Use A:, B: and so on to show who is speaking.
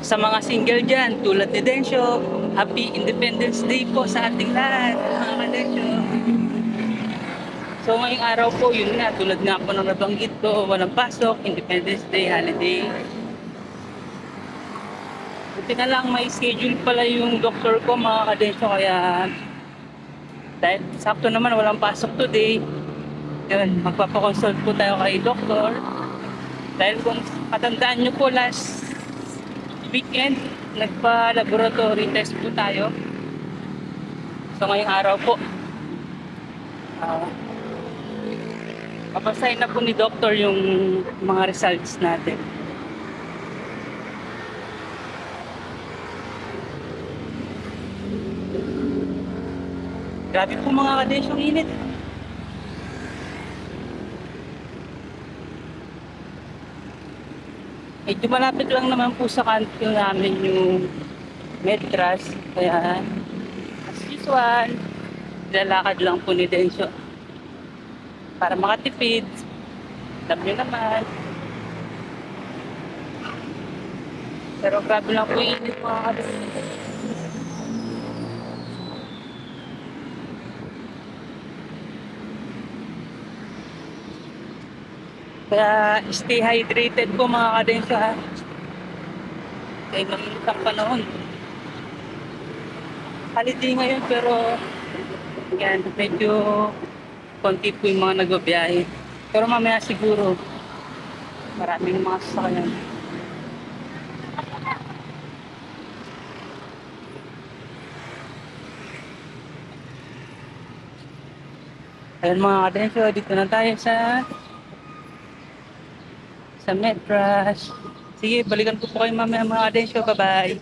A: Sa mga single dyan, tulad ni Densyo, Happy Independence Day po sa ating lahat, mga kadensyo. So ngayong araw po, yun nga, tulad nga po ng nabanggit ko, walang pasok, Independence Day, holiday. Buti na lang may schedule pala yung doktor ko, mga kadensyo, kaya dahil sakto naman walang pasok today, yun, magpapakonsult po tayo kay doktor. Dahil kung matandaan nyo po last weekend, nagpa-laboratory test po tayo. So ngayong araw po, papasahin na po ni doctor yung mga results natin. Grabe po mga kades yung init. Medyo malapit lang naman po sa kanto namin yung Medras. Kaya as usual, lalakad lang po ni Densyo para makatipid. Alam nyo naman. Pero grabe lang po yung init mga kades. Kaya stay hydrated po mga kadensyo ha. Kaya mainit ang panahon. Holiday ngayon pero yan, medyo konti po yung mga nagbabiyahe. Pero mamaya siguro maraming mga sasakyan. Ayun mga kadensyo, dito na tayo sa Medras. Sige, balikan ko po kayo mamaya mga kadensyo. Bye-bye.